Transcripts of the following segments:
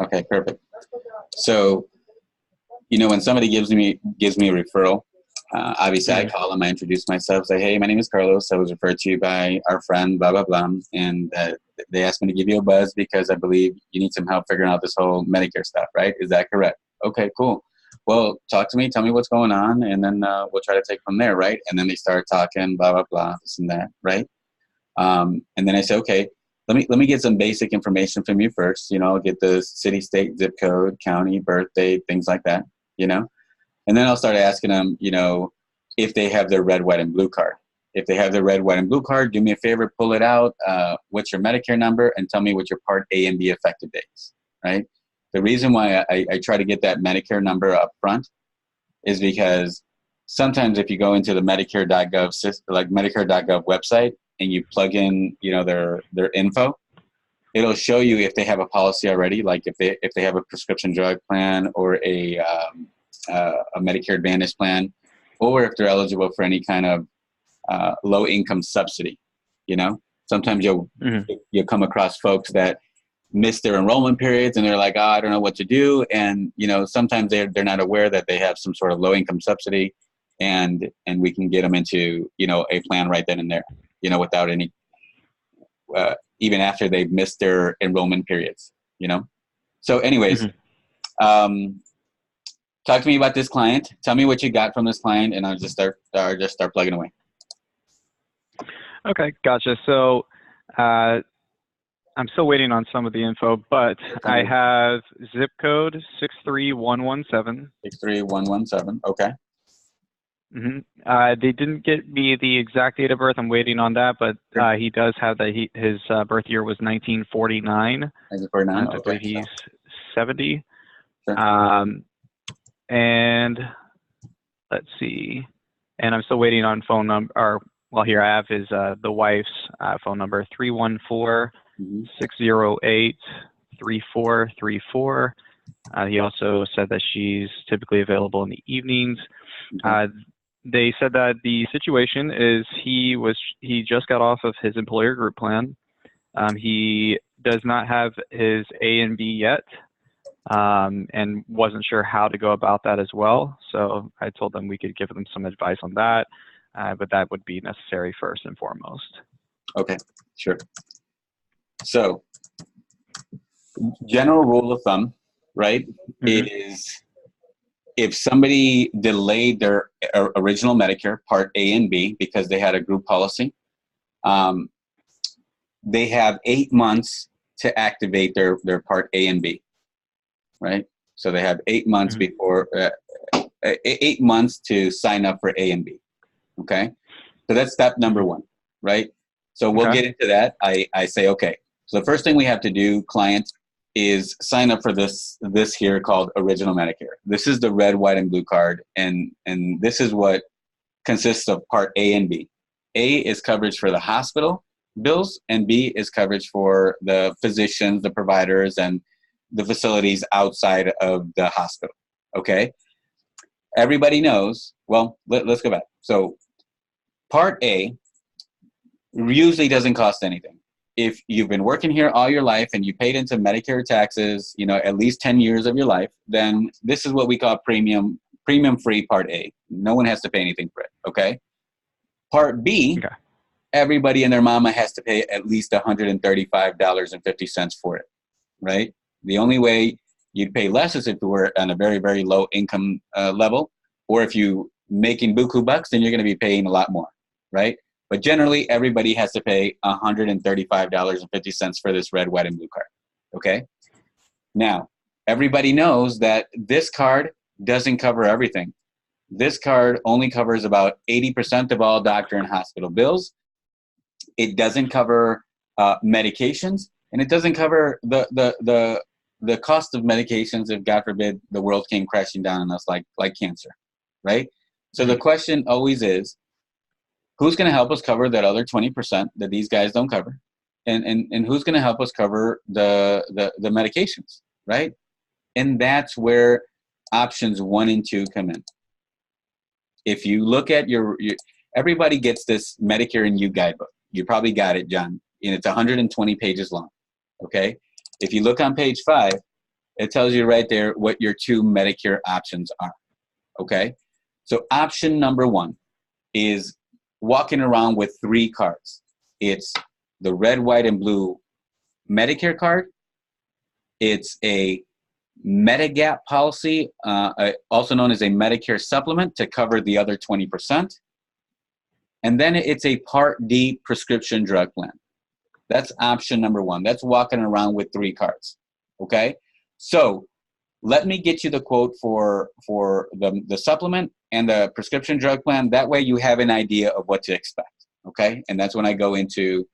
Okay, perfect. So, when somebody gives me a referral, obviously I call them, I introduce myself, say, hey, my name is Carlos. I was referred to you by our friend, blah, blah, blah. And they asked me to give you a buzz because I believe you need some help figuring out this whole Medicare stuff, right? Is that correct? Okay, cool. Well, talk to me, tell me what's going on, and then we'll try to take from there, right? And then they start talking, blah, blah, blah, this and that, right? And then I say, okay, let me get some basic information from you first. I'll get the city, state, zip code, county, birthday, things like that, And then I'll start asking them, if they have their red, white, and blue card. If they have their red, white, and blue card, do me a favor, pull it out. What's your Medicare number? And tell me what your Part A and B effective dates, right? The reason why I try to get that Medicare number up front is because sometimes if you go into the Medicare.gov website and you plug in, their info, it'll show you if they have a policy already, like if they have a prescription drug plan or a Medicare Advantage plan, or if they're eligible for any kind of low income subsidy. Sometimes you'll come across folks that miss their enrollment periods and they're like, I don't know what to do. And, sometimes they're not aware that they have some sort of low income subsidy, and we can get them into, a plan right then and there, without any, even after they've missed their enrollment periods, So anyways, talk to me about this client. Tell me what you got from this client, and I'll just start plugging away. Okay, gotcha. So I'm still waiting on some of the info, but I have zip code 63117. 63117. Okay. They didn't get me the exact date of birth. I'm waiting on that, but he does have that. His birth year was 1949. 1949. I believe he's 70. Sure. And let's see. And I'm still waiting on phone number. Here I have his the wife's phone number, 314-608-3434. He also said that she's typically available in the evenings. They said that the situation is he just got off of his employer group plan. He does not have his A and B yet, and wasn't sure how to go about that as well. So I told them we could give them some advice on that, but that would be necessary first and foremost. Okay, sure. So general rule of thumb, right, is if somebody delayed their original Medicare Part A and B because they had a group policy, they have 8 months to activate their Part A and B, right? So they have 8 months before, 8 months to sign up for A and B, okay? So that's step number one, right? So we'll get into that. I say, okay. So the first thing we have to do, client, is sign up for this here called Original Medicare. This is the red, white, and blue card, and this is what consists of Part A and B. A is coverage for the hospital bills, and B is coverage for the physicians, the providers, and the facilities outside of the hospital, okay? Everybody knows, well, let's go back. So Part A usually doesn't cost anything. If you've been working here all your life and you paid into Medicare taxes, at least 10 years of your life, then this is what we call premium-free Part A. No one has to pay anything for it, okay? Part B, everybody and their mama has to pay at least $135.50 for it, right? The only way you'd pay less is if you were on a very, very low income level, or if you making buku bucks, then you're going to be paying a lot more, right? But generally, everybody has to pay $135.50 for this red, white, and blue card, okay? Now, everybody knows that this card doesn't cover everything. This card only covers about 80% of all doctor and hospital bills. It doesn't cover medications, and it doesn't cover the cost of medications if, God forbid, the world came crashing down on us like cancer, right? So the question always is, who's going to help us cover that other 20% that these guys don't cover? And who's going to help us cover the medications, right? And that's where options 1 and 2 come in. If you look at your everybody gets this Medicare and You guidebook. You probably got it, John. And it's 120 pages long, okay? If you look on page 5, It tells you right there what your two Medicare options are. Okay? So option number one is walking around with 3 cards. It's the red, white, and blue Medicare card. It's a Medigap policy, also known as a Medicare supplement to cover the other 20%. And then it's a Part D prescription drug plan. That's option number one. That's walking around with 3 cards. Okay? So let me get you the quote for the supplement and the prescription drug plan. That way you have an idea of what to expect. Okay? And that's when I go into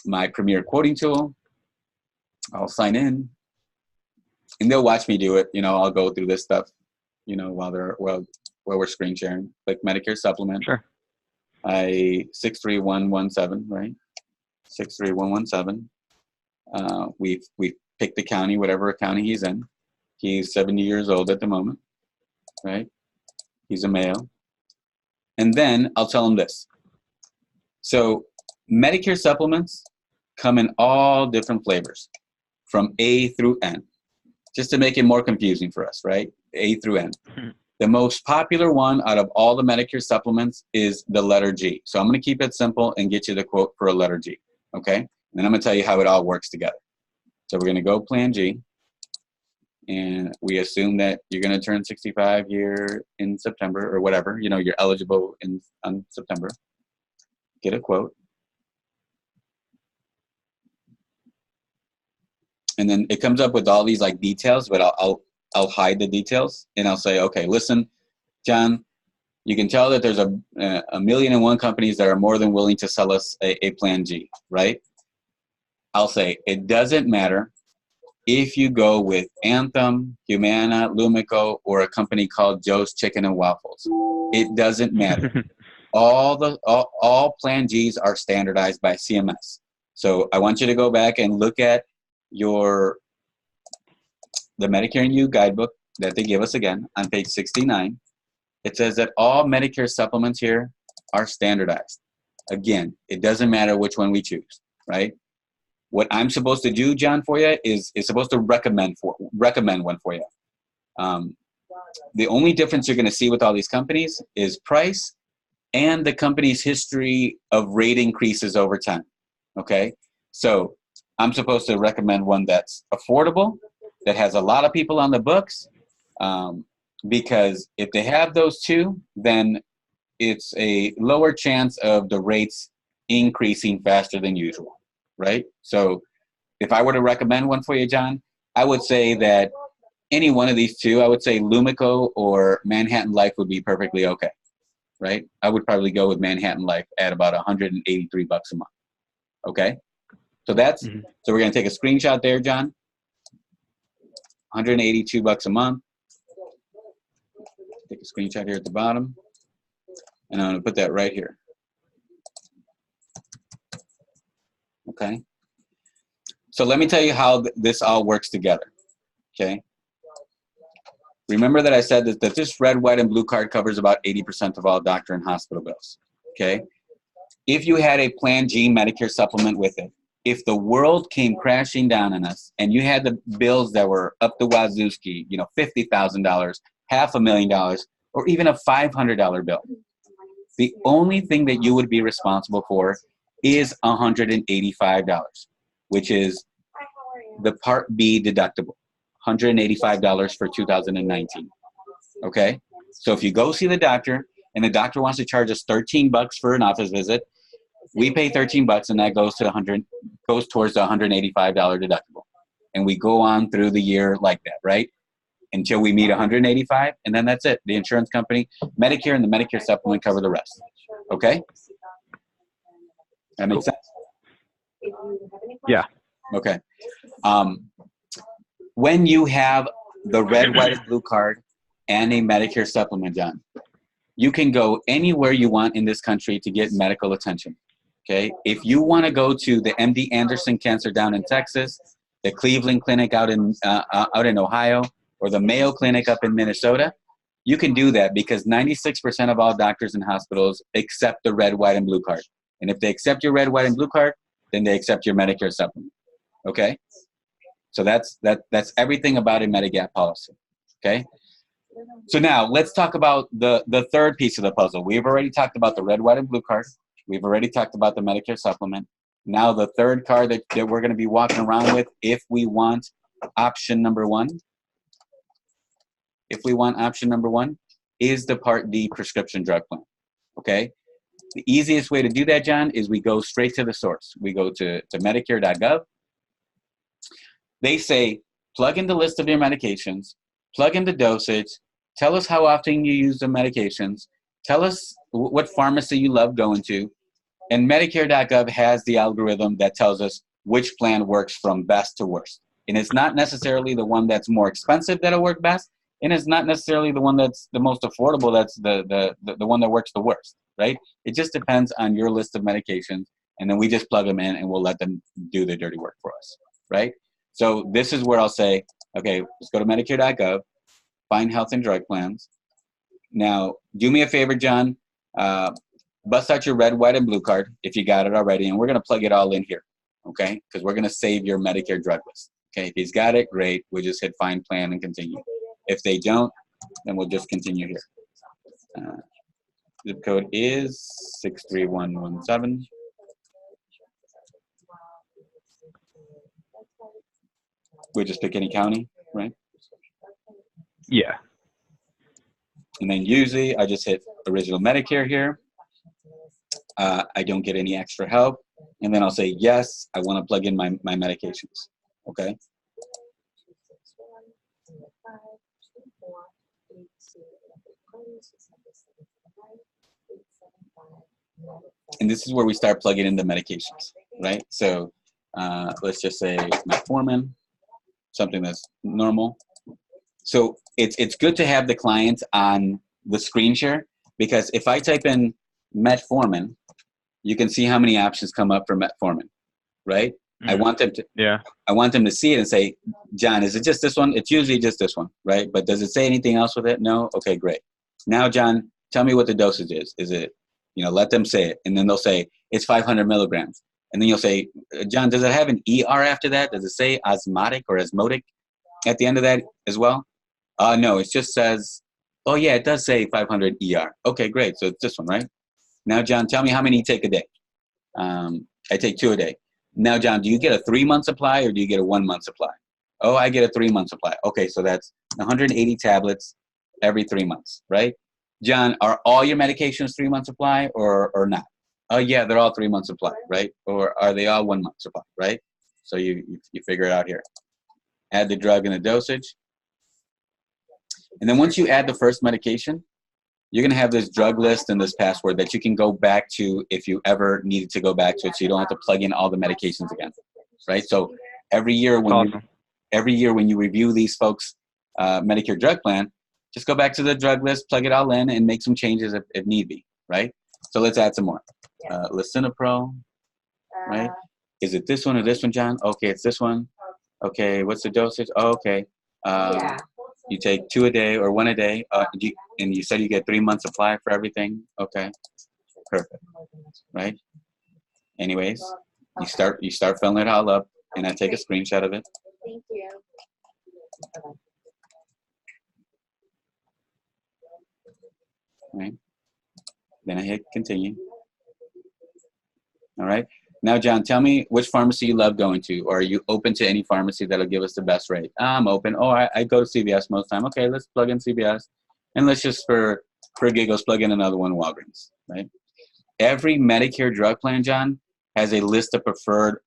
my Premier quoting tool. I'll sign in. And they'll watch me do it. You know, I'll go through this stuff, you know, while we're screen sharing. Click Medicare supplement. Sure. 63117, right? 63117. We've picked the county, whatever county he's in. He's 70 years old at the moment, right? He's a male. And then I'll tell him this. So Medicare supplements come in all different flavors, from A through N. Just to make it more confusing for us, right? A through N. The most popular one out of all the Medicare supplements is the letter G. So I'm going to keep it simple and get you the quote for a letter G, okay? And then I'm going to tell you how it all works together. So we're going to go Plan G, and we assume that you're going to turn 65 here in September or whatever. You know, you're eligible on September. Get a quote. And then it comes up with all these like details, but I'll hide the details, and I'll say, okay, listen, John, you can tell that there's a 1,000,001 companies that are more than willing to sell us a Plan G, right? I'll say, it doesn't matter if you go with Anthem, Humana, Lumico, or a company called Joe's Chicken and Waffles. It doesn't matter. All Plan Gs are standardized by CMS. So I want you to go back and look at the Medicare and You guidebook that they give us again on page 69. It says that all Medicare supplements here are standardized. Again, it doesn't matter which one we choose, right? What I'm supposed to do, John, for you is supposed to recommend one for you. The only difference you're going to see with all these companies is price and the company's history of rate increases over time. Okay, so I'm supposed to recommend one that's affordable, that has a lot of people on the books, because if they have those two, then it's a lower chance of the rates increasing faster than usual, right? So if I were to recommend one for you, John, I would say that any one of these two, I would say Lumico or Manhattan Life would be perfectly okay, right? I would probably go with Manhattan Life at about $183 a month, okay? So that's, so we're going to take a screenshot there, John. $182 a month. Take a screenshot here at the bottom. And I'm going to put that right here. Okay. So let me tell you how this all works together. Okay. Remember that I said that this red, white, and blue card covers about 80% of all doctor and hospital bills. Okay. If you had a Plan G Medicare supplement with it, if the world came crashing down on us and you had the bills that were up the wazooski, you know, $50,000, $500,000, or even a $500 bill, the only thing that you would be responsible for is $185, which is the Part B deductible, $185 for 2019. Okay? So if you go see the doctor and the doctor wants to charge us $13 for an office visit, we pay $13 and that goes towards the $185 deductible. And we go on through the year like that, right? Until we meet 185, and then that's it. The insurance company, Medicare and the Medicare supplement cover the rest. Okay? That makes sense? Yeah. Okay. When you have the red, white, and blue card and a Medicare supplement, John, you can go anywhere you want in this country to get medical attention. Okay? If you want to go to the MD Anderson Cancer down in Texas, the Cleveland Clinic out in Ohio, or the Mayo Clinic up in Minnesota, you can do that because 96% of all doctors and hospitals accept the red, white, and blue card. And if they accept your red, white, and blue card, then they accept your Medicare supplement. Okay? So that's everything about a Medigap policy. Okay. So now let's talk about the third piece of the puzzle. We've already talked about the red, white, and blue card. We've already talked about the Medicare supplement. Now the third card that we're going to be walking around with, if we want option number one, is the Part D prescription drug plan. Okay. The easiest way to do that, John, is we go straight to the source. We go to Medicare.gov. They say, plug in the list of your medications, plug in the dosage, tell us how often you use the medications, tell us what pharmacy you love going to, and Medicare.gov has the algorithm that tells us which plan works from best to worst. And it's not necessarily the one that's more expensive that'll work best, and it's not necessarily the one that's the most affordable that's the one that works the worst, right? It just depends on your list of medications, and then we just plug them in and we'll let them do the dirty work for us, right? So this is where I'll say, okay, let's go to Medicare.gov, find health and drug plans. Now, do me a favor, John, bust out your red, white, and blue card if you got it already, and we're going to plug it all in here, okay? Because we're going to save your Medicare drug list. Okay, if he's got it, great. We'll just hit find plan and continue. If they don't, then we'll just continue here. Zip code is 63117. We just pick any county, right? Yeah. And then usually I just hit original Medicare here. I don't get any extra help. And then I'll say, yes, I want to plug in my medications. Okay. And this is where we start plugging in the medications, right? So let's just say metformin, something that's normal. So it's good to have the client on the screen share, because if I type in metformin, you can see how many options come up for metformin, right? I want them to see it and say, John, is it just this one? It's usually just this one, right? But does it say anything else with it? No? Okay, great. Now, John, tell me what the dosage is. Is it, let them say it. And then they'll say, it's 500 milligrams. And then you'll say, John, does it have an ER after that? Does it say osmotic or osmotic at the end of that as well? No, it just says, oh yeah, it does say 500 ER. Okay, great. So it's this one, right? Now, John, tell me how many you take a day. I take 2 a day. Now, John, do you get a 3-month supply or do you get a 1-month supply? Oh, I get a 3-month supply. Okay, so that's 180 tablets every 3 months, right? John, are all your medications 3-month supply or not? Oh, yeah, they're all 3-month supply, right? Or are they all 1-month supply, right? So you figure it out here. Add the drug and the dosage. And then once you add the first medication, you're going to have this drug list and this password that you can go back to if you ever needed to go back to it, so you don't have to plug in all the medications again, right? So every year when you review these folks' Medicare drug plan, just go back to the drug list, plug it all in, and make some changes if need be, right? So let's add some more. Lisinopril, right? Is it this one or this one, John? Okay, it's this one. Okay, what's the dosage? Oh, okay. You take 2 a day or 1 a day, and you said you get 3-month supply for everything. Okay, perfect, right? Anyways, you start filling it all up, and I take a screenshot of it. Thank you. Right. Then I hit continue. All right. Now, John, tell me which pharmacy you love going to, or are you open to any pharmacy that'll give us the best rate? I'm open. Oh, I go to CVS most time. Okay, let's plug in CVS. And let's just, for giggles, plug in another one, Walgreens, right? Every Medicare drug plan, John, has a list of preferred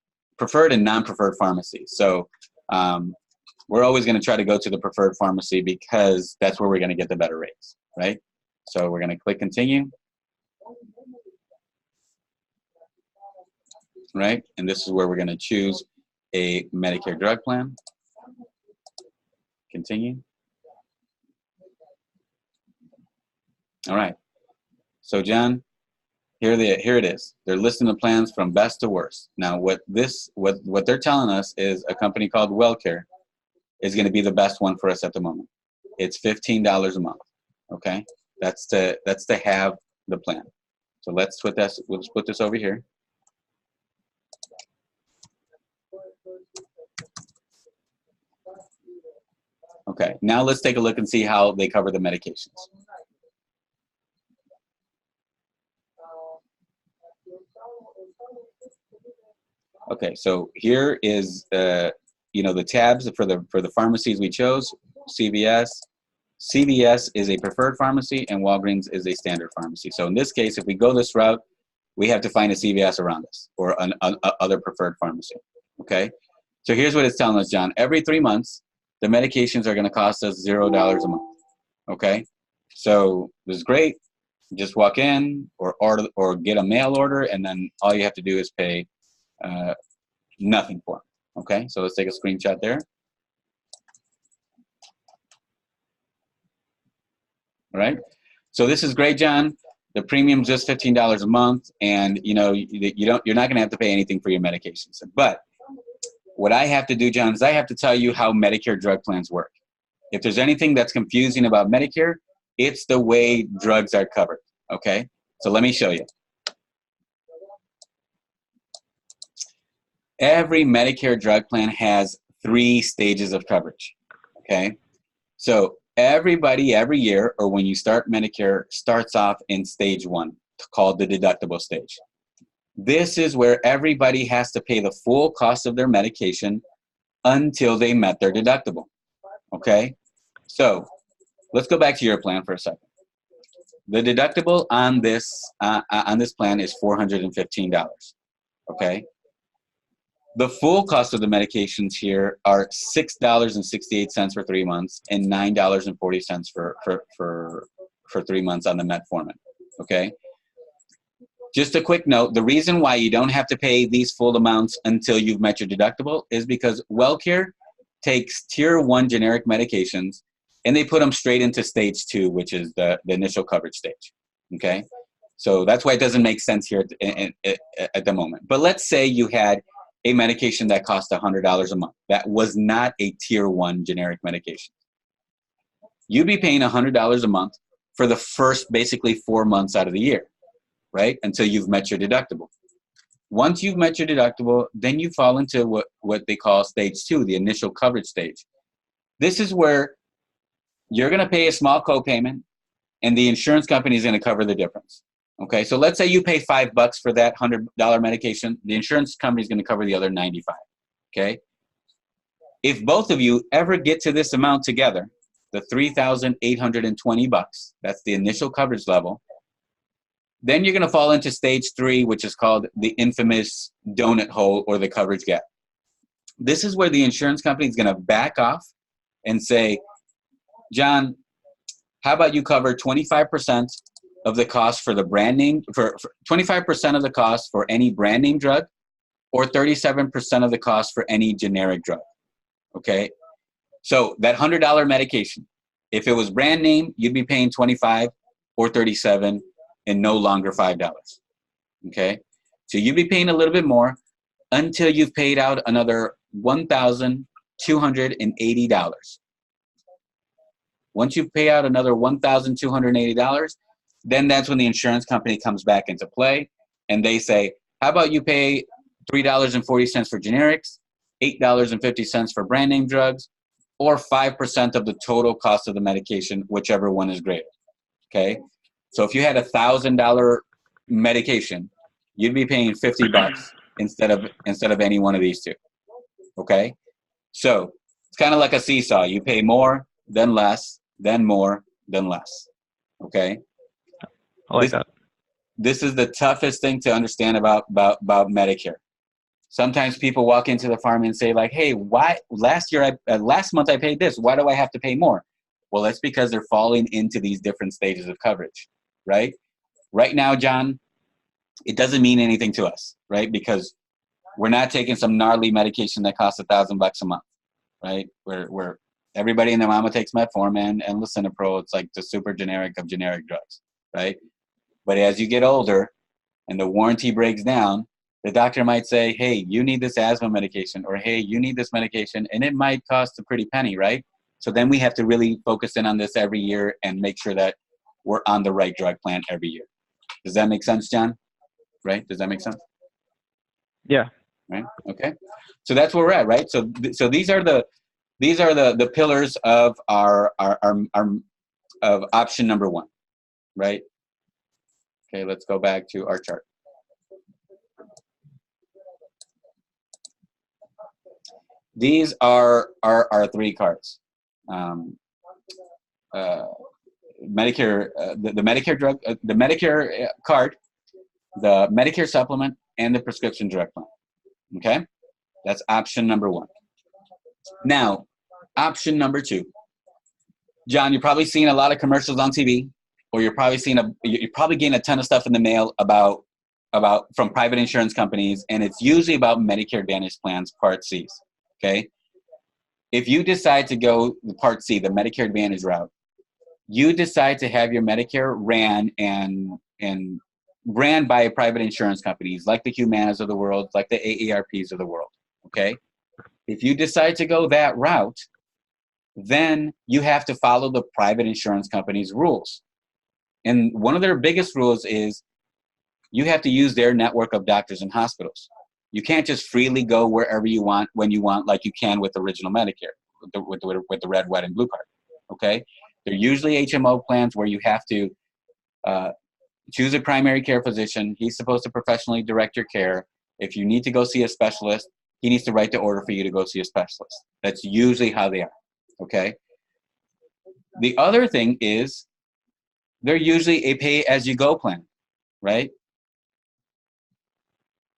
and non-preferred pharmacies. So we're always going to try to go to the preferred pharmacy because that's where we're going to get the better rates, right? So we're going to click continue. Right? And this is where we're going to choose a Medicare drug plan. Continue. All right. So, John, here it is. They're listing the plans from best to worst. Now, what they're telling us is a company called WellCare is going to be the best one for us at the moment. It's $15 a month. Okay? That's to have the plan. So let's put this over here. Okay, now let's take a look and see how they cover the medications. Okay, so here is the tabs for the pharmacies we chose. CVS. CVS is a preferred pharmacy, and Walgreens is a standard pharmacy. So in this case, if we go this route, we have to find a CVS around us or an other preferred pharmacy. Okay, so here's what it's telling us, John. Every 3 months, the medications are going to cost us $0 a month. Okay, so this is great. Just walk in or order or get a mail order, and then all you have to do is pay nothing for them. Okay, so let's take a screenshot there. All right, so this is great, John. The premium's just $15 a month, and you're not going to have to pay anything for your medications. But what I have to do, John, is I have to tell you how Medicare drug plans work. If there's anything that's confusing about Medicare, it's the way drugs are covered. Okay, so let me show you. Every Medicare drug plan has 3 stages of coverage. Okay, so everybody every year, or when you start Medicare, starts off in stage 1, called the deductible stage. This is where everybody has to pay the full cost of their medication until they met their deductible. Okay, so let's go back to your plan for a second. The deductible on this plan is $415. Okay, the full cost of the medications here are $6.68 for 3 months and $9.40 for 3 months on the metformin. Okay. Just a quick note, the reason why you don't have to pay these full amounts until you've met your deductible is because WellCare takes tier 1 generic medications and they put them straight into stage 2, which is the initial coverage stage. Okay. So that's why it doesn't make sense here at the moment. But let's say you had a medication that cost $100 a month. That was not a tier 1 generic medication. You'd be paying $100 a month for the first basically 4 months out of the year, right? Until you've met your deductible. Once you've met your deductible, then you fall into what they call stage 2, the initial coverage stage. This is where you're going to pay a small copayment and the insurance company is going to cover the difference. Okay, so let's say you pay $5 for that $100 medication. The insurance company is going to cover the other $95. Okay, if both of you ever get to this amount together, the $3,820, that's the initial coverage level, then you're going to fall into stage 3, which is called the infamous donut hole or the coverage gap. This is where the insurance company is going to back off and say, John, how about you cover 25% of the cost for the brand name, for 25% of the cost for any brand name drug, or 37% of the cost for any generic drug. Okay, so that $100 medication, if it was brand name, you'd be paying 25 or 37 and no longer $5. Okay, so you'd be paying a little bit more until you've paid out another $1,280. Once you pay out another $1,280, then that's when the insurance company comes back into play and they say, how about you pay $3.40 for generics, $8.50 for brand name drugs, or 5% of the total cost of the medication, whichever one is greater. Okay, so if you had $1,000 medication, you'd be paying $50 instead of any one of these two. Okay, so it's kind of like a seesaw. You pay more, then less, then more, then less. Okay, I like that. This is the toughest thing to understand about Medicare. Sometimes people walk into the pharmacy and say, like, hey, why last month I paid this, why do I have to pay more? Well, that's because they're falling into these different stages of coverage, right? Right now, John, it doesn't mean anything to us, right? Because we're not taking some gnarly medication that costs $1,000 a month, right? We're everybody and their mama takes metformin and lisinopril. It's like the super generic of generic drugs, right? But as you get older and the warranty breaks down, the doctor might say, hey, you need this asthma medication, or hey, you need this medication, and it might cost a pretty penny, right? So then we have to really focus in on this every year and make sure that we're on the right drug plan every year. Does that make sense, John? Right? Does that make sense? Yeah. Right? Okay. So that's where we're at, right? So these are the these are the pillars of our of option number one, right? Okay, let's go back to our chart. These are our three cards. Medicare, the Medicare drug, the Medicare card, the Medicare supplement, and the prescription drug plan. Okay, that's option number one. Now, option number two. John, you're probably seeing a lot of commercials on TV, or you're probably getting a ton of stuff in the mail about from private insurance companies, and it's usually about Medicare Advantage plans, Part C's. Okay, if you decide to go the Part C, the Medicare Advantage route, you decide to have your Medicare ran by private insurance companies like the Humanas of the world, like the AARPs of the world. Okay, if you decide to go that route, then you have to follow the private insurance company's rules. And one of their biggest rules is you have to use their network of doctors and hospitals. You can't just freely go wherever you want, when you want, like you can with original Medicare, with the red, white, and blue card. Okay? They're usually HMO plans where you have to choose a primary care physician. He's supposed to professionally direct your care. If you need to go see a specialist, he needs to write the order for you to go see a specialist. That's usually how they are. Okay? The other thing is they're usually a pay-as-you-go plan, right?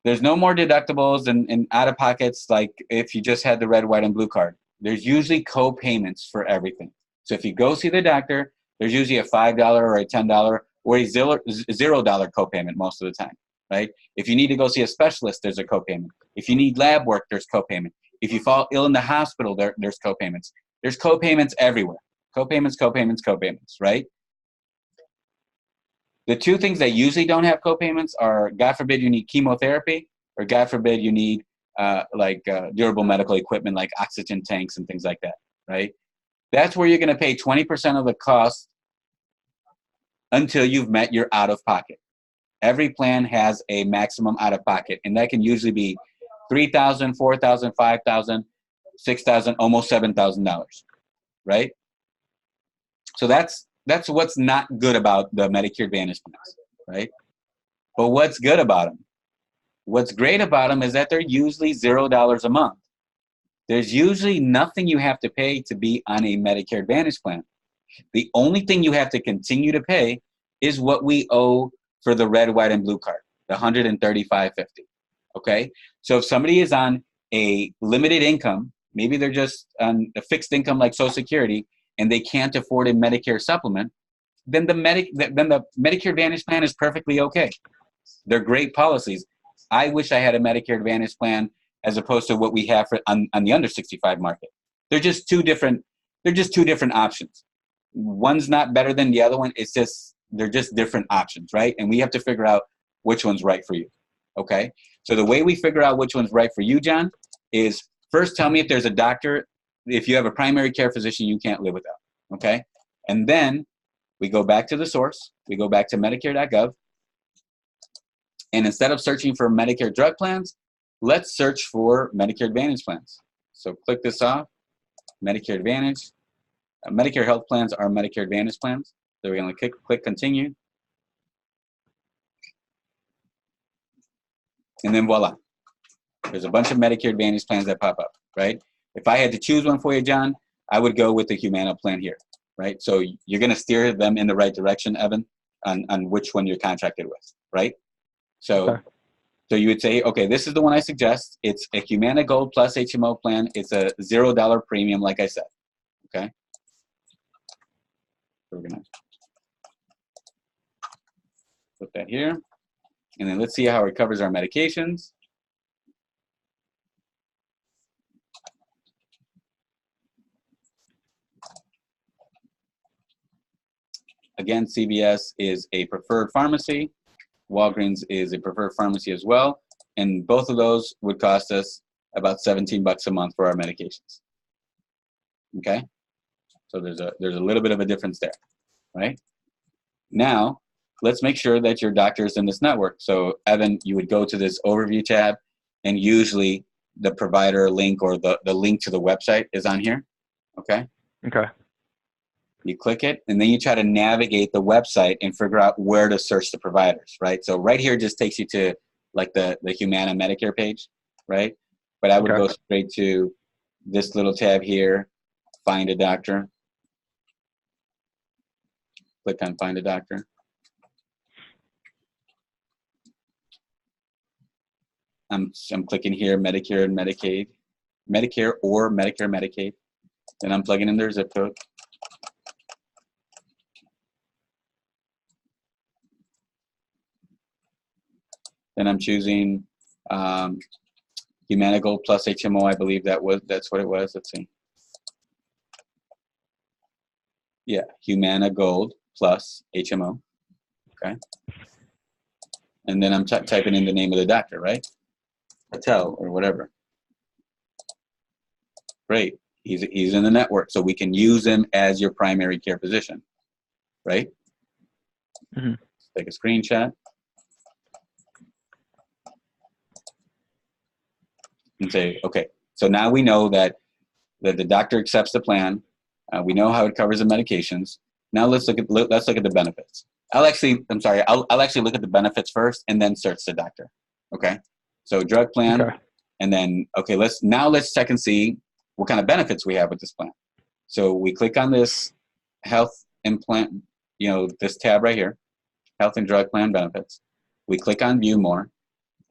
There's no more deductibles and out-of-pockets like if you just had the red, white, and blue card. There's usually co-payments for everything. So if you go see the doctor, there's usually a $5 or a $10 or a $0 co-payment most of the time, right? If you need to go see a specialist, there's a co-payment. If you need lab work, there's co-payment. If you fall ill in the hospital, there's co-payments. There's co-payments everywhere. Co-payments, co-payments, co-payments, right? The two things that usually don't have co-payments are, God forbid you need chemotherapy, or God forbid you need durable medical equipment like oxygen tanks and things like that, right? That's where you're going to pay 20% of the cost until you've met your out-of-pocket. Every plan has a maximum out-of-pocket, and that can usually be $3,000, $4,000, $5,000, $6,000, almost $7,000, right? So that's what's not good about the Medicare Advantage plans, right? But what's good about them? What's great about them is that they're usually $0 a month. There's usually nothing you have to pay to be on a Medicare Advantage plan. The only thing you have to continue to pay is what we owe for the red, white, and blue card, the $135.50. Okay? So if somebody is on a limited income, maybe they're just on a fixed income like Social Security, and they can't afford a Medicare supplement, then the Medicare Advantage plan is perfectly okay. They're great policies. I wish I had a Medicare Advantage plan as opposed to what we have on the under 65 market. They're just two different options. One's not better than the other one. They're just different options, right? And we have to figure out which one's right for you. Okay? So the way we figure out which one's right for you, John, is first tell me if there's a doctor, if you have a primary care physician you can't live without. Okay? And then we go back to the source. We go back to Medicare.gov. And instead of searching for Medicare drug plans, let's search for Medicare Advantage plans. So click this off, Medicare Advantage. Medicare health plans are Medicare Advantage plans. So we're going to click continue. And then voila. There's a bunch of Medicare Advantage plans that pop up, right? If I had to choose one for you, John, I would go with the Humana plan here, right? So you're going to steer them in the right direction, Evan, on which one you're contracted with, right? So, okay. So you would say, okay, this is the one I suggest. It's a Humana Gold Plus HMO plan. It's a $0 premium, like I said, okay? So we're going to put that here. And then let's see how it covers our medications. Again, CVS is a preferred pharmacy. Walgreens is a preferred pharmacy as well. And both of those would cost us about $17 a month for our medications. Okay? So there's a little bit of a difference there, right? Now, let's make sure that your doctor is in this network. So Evan, you would go to this overview tab, and usually the provider link or the link to the website is on here. Okay. Okay. You click it, and then you try to navigate the website and figure out where to search the providers, right? So right here just takes you to like the Humana Medicare page, right? But I would go straight to this little tab here, find a doctor. Click on find a doctor. I'm clicking here, Medicare and Medicaid, Medicare or Medicare, Medicaid. Then I'm plugging in their zip code. Then I'm choosing Humana Gold plus HMO. I believe that's what it was. Let's see. Yeah, Humana Gold plus HMO. Okay. And then I'm typing in the name of the doctor, right? Patel or whatever. Great. He's in the network, so we can use him as your primary care physician, right? Mm-hmm. Take a screenshot. And say, okay, so now we know that the doctor accepts the plan. We know how it covers the medications. Now let's look at the benefits. I'll actually look at the benefits first and then search the doctor. Okay, so drug plan, and then let's check and see what kind of benefits we have with this plan. So we click on this health and plan, this tab right here, health and drug plan benefits. We click on view more,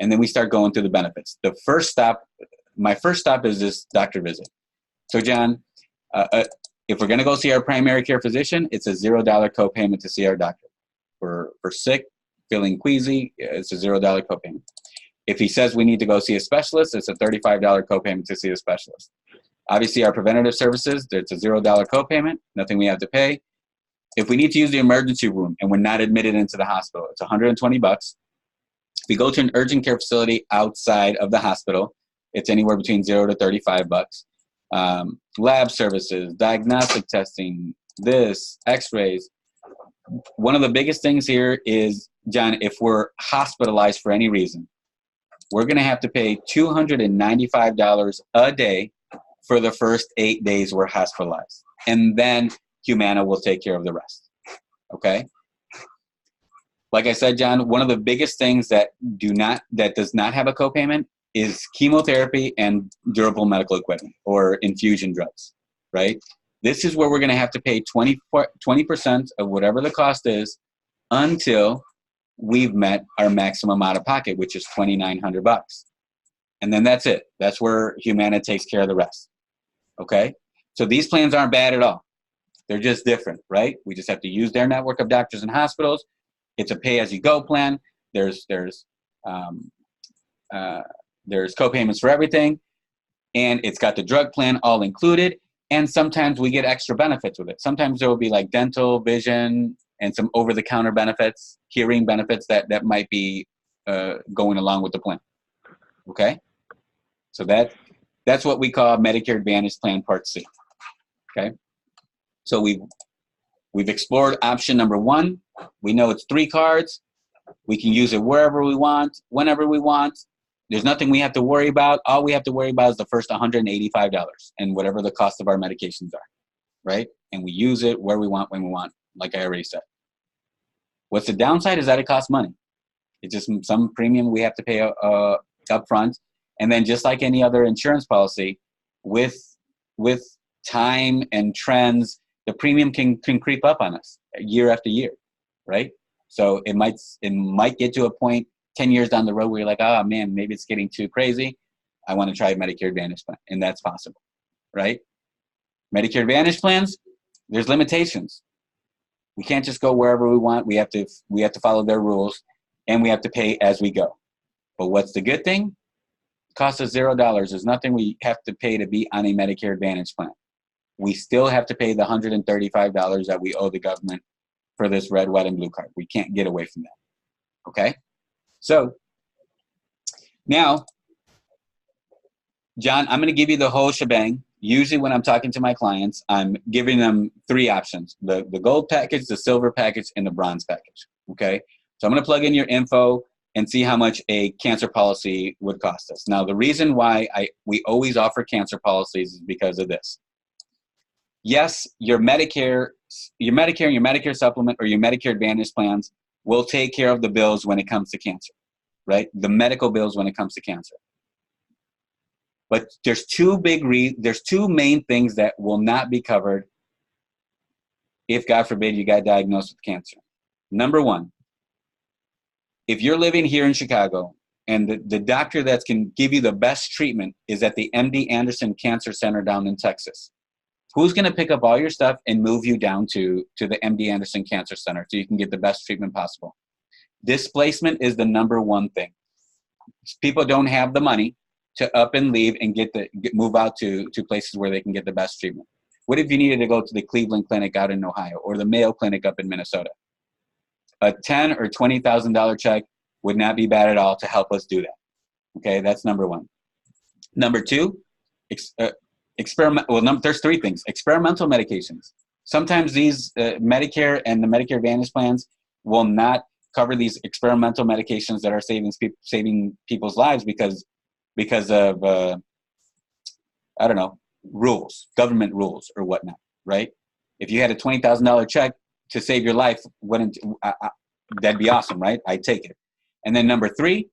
and then we start going through the benefits. My first stop is this doctor visit. So John, if we're going to go see our primary care physician, it's a $0 copayment to see our doctor. For sick, feeling queasy, it's a $0 copayment. If he says we need to go see a specialist, it's a $35 copayment to see a specialist. Obviously, our preventative services, it's a $0 copayment, nothing we have to pay. If we need to use the emergency room and we're not admitted into the hospital, it's $120. If we go to an urgent care facility outside of the hospital, it's anywhere between $0 to $35. Lab services, diagnostic testing, x-rays. One of the biggest things here is, John, if we're hospitalized for any reason, we're going to have to pay $295 a day for the first 8 days we're hospitalized. And then Humana will take care of the rest. Okay? Like I said, John, one of the biggest things that does not have a copayment is chemotherapy and durable medical equipment or infusion drugs, right? This is where we're going to have to pay 20% of whatever the cost is until we've met our maximum out of pocket, which is $2,900. And then that's it. That's where Humana takes care of the rest. Okay? So these plans aren't bad at all. They're just different, right? We just have to use their network of doctors and hospitals. It's a pay-as-you-go plan. There's co-payments for everything, and it's got the drug plan all included. And sometimes we get extra benefits with it. Sometimes there will be like dental, vision, and some over-the-counter benefits, hearing benefits that might be going along with the plan. Okay, so that's what we call Medicare Advantage Plan Part C. Okay, so we've explored option number one. We know it's 3 cards. We can use it wherever we want, whenever we want. There's nothing we have to worry about. All we have to worry about is the first $185 and whatever the cost of our medications are, right? And we use it where we want, when we want, like I already said. What's the downside is that it costs money. It's just some premium we have to pay up front. And then just like any other insurance policy, with time and trends, the premium can creep up on us year after year, right? So it might get to a point 10 years down the road where you're like, oh man, maybe it's getting too crazy. I want to try a Medicare Advantage plan, and that's possible, right? Medicare Advantage plans, there's limitations. We can't just go wherever we want. We have to follow their rules, and we have to pay as we go. But what's the good thing? It costs us $0. There's nothing we have to pay to be on a Medicare Advantage plan. We still have to pay the $135 that we owe the government for this red, white, and blue card. We can't get away from that. Okay? So now, John, I'm going to give you the whole shebang. Usually when I'm talking to my clients, I'm giving them 3 options: the gold package, the silver package, and the bronze package. Okay? So I'm going to plug in your info. and see how much a cancer policy would cost us. Now, the reason why we always offer cancer policies is because of this. Yes, your Medicare, and your Medicare supplement or your Medicare Advantage plans will take care of the bills when it comes to cancer, right? The medical bills when it comes to cancer. But there's two main things that will not be covered if, God forbid, you got diagnosed with cancer. Number one, if you're living here in Chicago and the doctor that can give you the best treatment is at the MD Anderson Cancer Center down in Texas, who's going to pick up all your stuff and move you down to the MD Anderson Cancer Center so you can get the best treatment possible? Displacement is the number one thing. People don't have the money to up and leave and move out to places where they can get the best treatment. What if you needed to go to the Cleveland Clinic out in Ohio or the Mayo Clinic up in Minnesota? A $10,000 or $20,000 check would not be bad at all to help us do that. Okay, that's number one. Number two, there's three things. Experimental medications. Sometimes these Medicare and the Medicare Advantage plans will not cover these experimental medications that are saving people's lives because of I don't know, government rules or whatnot, right? If you had a $20,000 check to save your life, that'd be awesome, right? I'd take it. And then number three,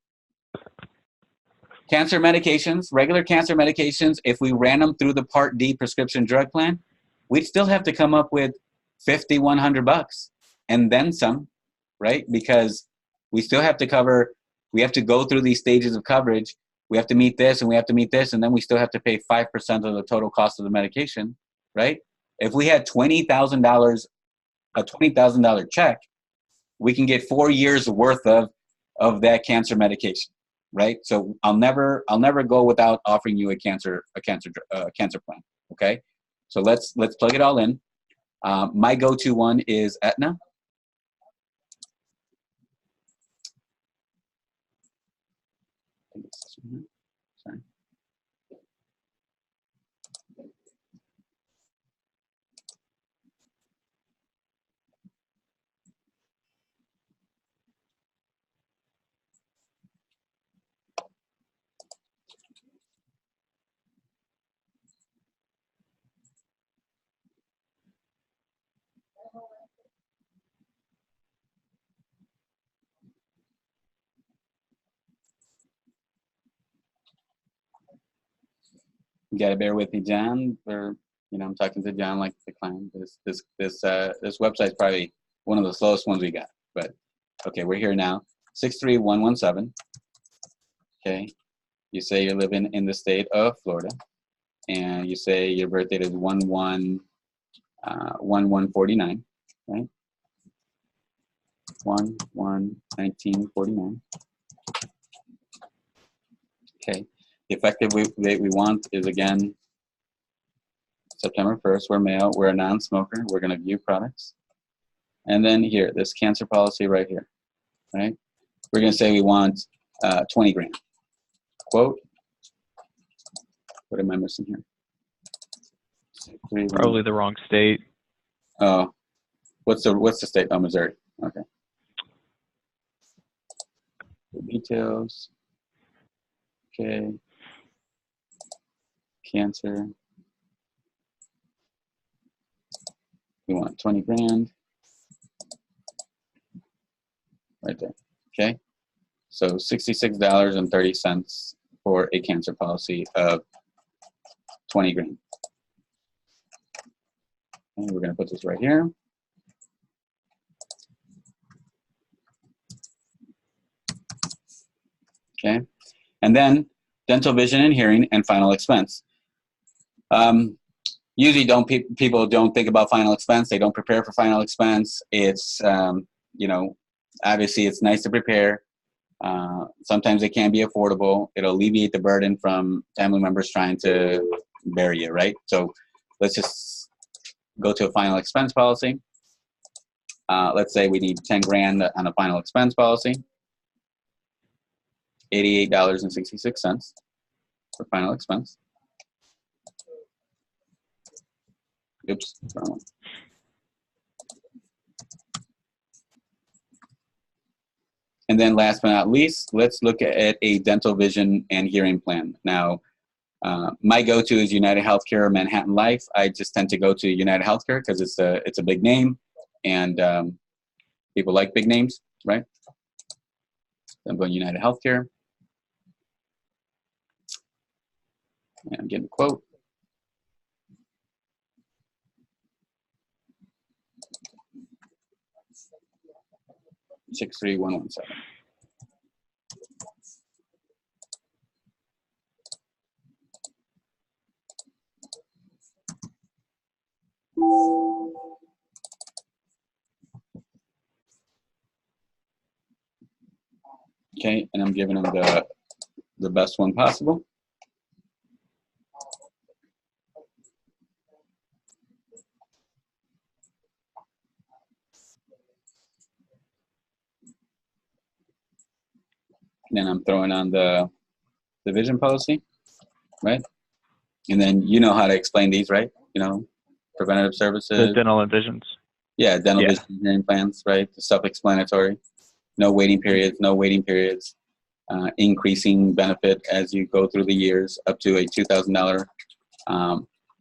cancer medications, regular cancer medications, if we ran them through the Part D prescription drug plan, we'd still have to come up with $50, $100 and then some, right? Because we still have to we have to go through these stages of coverage. We have to meet this and we have to meet this, and then we still have to pay 5% of the total cost of the medication, right? If we had $20,000, a $20,000 check, we can get 4 years worth of that cancer medication, right? So I'll never go without offering you a cancer plan. Okay, so let's plug it all in. My go-to one is Aetna. Sorry. You gotta bear with me, John. I'm talking to John like the client. This website's probably one of the slowest ones we got. But okay, we're here now. 63117. Okay, you say you're living in the state of Florida, and you say your birth date is 11/49, right? 1/1/1949. Okay. The effective date we want is, again, September 1st. We're male. We're a non-smoker. We're going to view products. And then here, this cancer policy right here, right? We're going to say we want 20 grand. Quote. What am I missing here? Probably the wrong state. Oh, what's the state? Oh, Missouri. Okay. The details. Okay. Cancer. We want 20 grand. Right there. Okay. So $66.30 for a cancer policy of 20 grand. And we're going to put this right here. Okay. And then dental, vision, and hearing, and final expense. Usually people don't think about final expense. They don't prepare for final expense. It's, obviously it's nice to prepare. Sometimes it can be affordable. It'll alleviate the burden from family members trying to bury you, right? So let's just go to a final expense policy. Let's say we need 10 grand on a final expense policy. $88.66 for final expense. Oops, wrong one. And then last but not least, let's look at a dental, vision, and hearing plan. Now, my go-to is United Healthcare or Manhattan Life. I just tend to go to United Healthcare because it's a big name, and people like big names, right? I'm going United Healthcare, and I'm getting a quote. $63117. Okay, and I'm giving them the best one possible. Then I'm throwing on the vision policy, right? And then you know how to explain these, right? You know, preventative The services. dental and visions. Yeah, dental, Yeah. vision, and hearing plans, right? Self-explanatory. No waiting periods, no waiting periods. Increasing benefit as you go through the years, up to a $2,000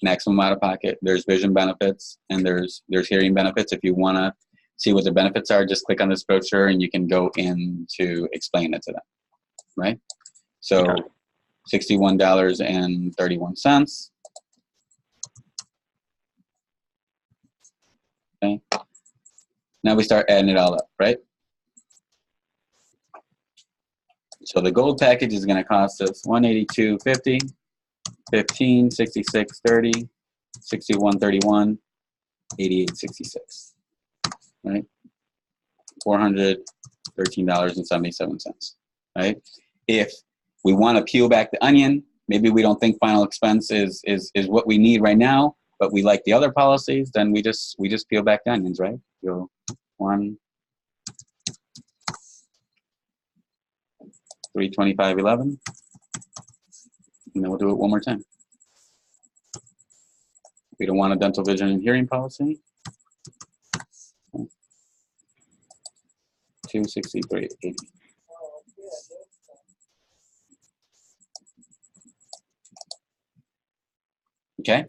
maximum out of pocket. There's vision benefits and there's hearing benefits. If you want to see what the benefits are, just click on this brochure and you can go in to explain it to them, right? So Okay. $61.31. Okay. Now we start adding it all up, right? So the gold package is going to cost us $182.50, $15, $66.30, $61.31, $88.66, right? $413.77, right? If we want to peel back the onion, maybe we don't think final expense is what we need right now, but we like the other policies, then we just peel back the onions, right? Go 1, 325.11, and then we'll do it one more time. We don't want a dental, vision, and hearing policy. 263.80. Okay,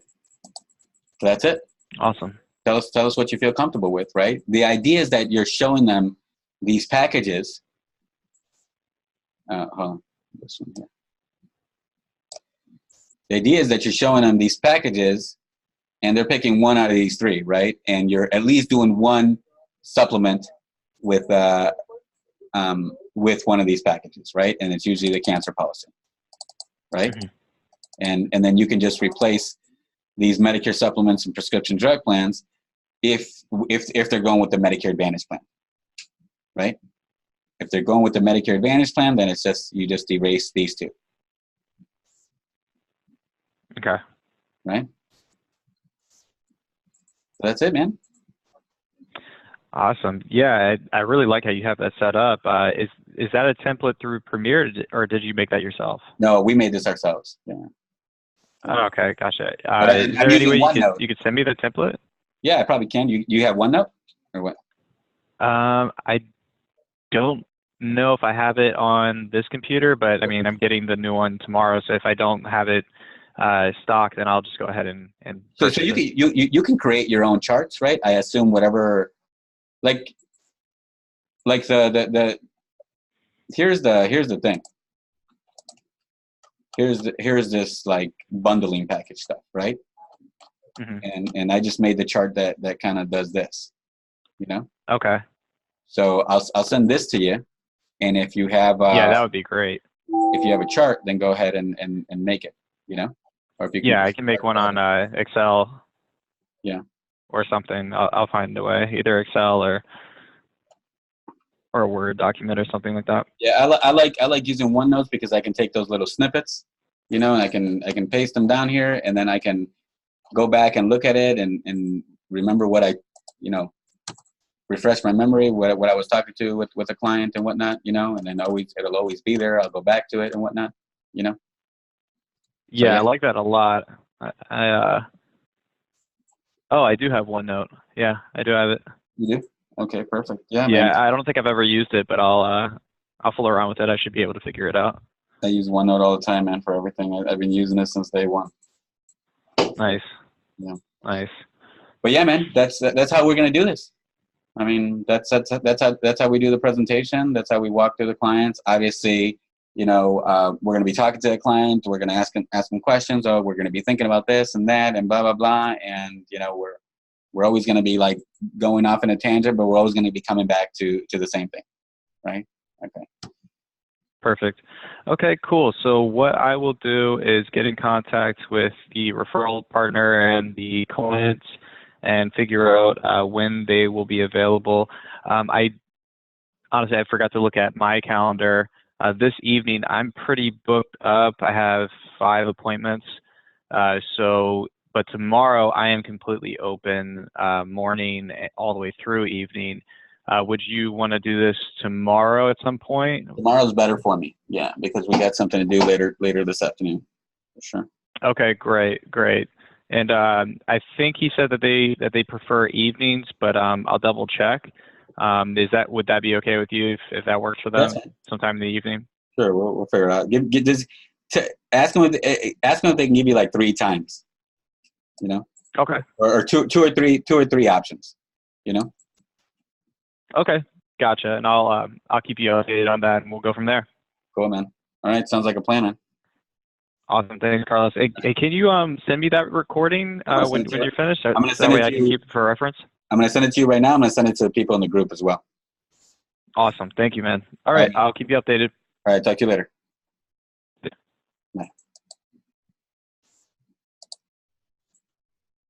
so that's it. Awesome. Tell us what you feel comfortable with, right? The idea is that you're showing them these packages. Hold on, this one here. The idea is that you're showing them these packages, and they're picking one out of these three, right? And you're at least doing one supplement with one of these packages, right? And it's usually the cancer policy, right? Mm-hmm. And then you can just replace these Medicare supplements and prescription drug plans if they're going with the Medicare Advantage plan, right? If they're going with the Medicare Advantage plan, then it's just you just erase these two. Okay. Right? So that's it, man. Awesome. Yeah, I really like how you have that set up. Is that a template through Premiere, or did you make that yourself? No, we made this ourselves. Yeah. Oh, okay, gotcha. Is there any way you could send me the template? Yeah, I probably can. You have OneNote or what? I don't know if I have it on this computer, but I mean, I'm getting the new one tomorrow, so if I don't have it stock, then I'll just go ahead and so you can create your own charts, right? I assume whatever, like the here's the thing. Here's this like bundling package stuff, right? Mm-hmm. And I just made the chart that kind of does this, you know? Okay. So I'll send this to you, and if you have yeah, that would be great. If you have a chart, then go ahead and make it, you know? Or if you can I can make one on Excel. Yeah. Or something. I'll find a way, either Excel or a Word document or something like that. Yeah, I like using OneNote because I can take those little snippets, you know, and I can paste them down here, and then I can go back and look at it and remember what I, you know, refresh my memory, what I was talking to with a client and whatnot, you know, and then it'll always be there. I'll go back to it and whatnot, you know. Yeah, so, I like that a lot. I do have OneNote. Yeah, I do have it. You do? Okay, perfect. Yeah, yeah, man. I don't think I've ever used it, but I'll I'll fool around with it. I should be able to figure it out. I use OneNote all the time, man, for everything. I've been using it since day one. Nice. Yeah. Nice. But yeah, man, that's how we're gonna do this. I mean, that's how we do the presentation. That's how we walk through the clients. Obviously, we're going to be talking to the client. We're going to ask them questions. Oh, we're going to be thinking about this and that and blah blah blah. And we're always going to be like going off in a tangent, but we're always going to be coming back to the same thing, right? Okay. Perfect. Okay, cool. So what I will do is get in contact with the referral partner and the clients and figure out when they will be available. I forgot to look at my calendar. This evening, I'm pretty booked up. I have 5 appointments. But tomorrow I am completely open, morning all the way through evening. Would you want to do this tomorrow at some point? Tomorrow's better for me. Yeah, because we got something to do later this afternoon. For sure. Okay, great. And I think he said that they prefer evenings, but I'll double check. Would that be okay with you if that works for them? Sometime in the evening? Sure, we'll figure it out. Ask them if they can give you like 3 times. Okay. Or two or three options. Okay, gotcha. And I'll keep you updated on that, and we'll go from there. Cool, man. All right, sounds like a plan, man. Awesome, thanks, Carlos. Hey, can you send me that recording when you're finished? I'm gonna send it to you. I can keep it for reference. I'm gonna send it to you right now. I'm gonna send it to the people in the group as well. Awesome, thank you, man. All right, I'll keep you updated. All right, talk to you later. Yeah. Bye.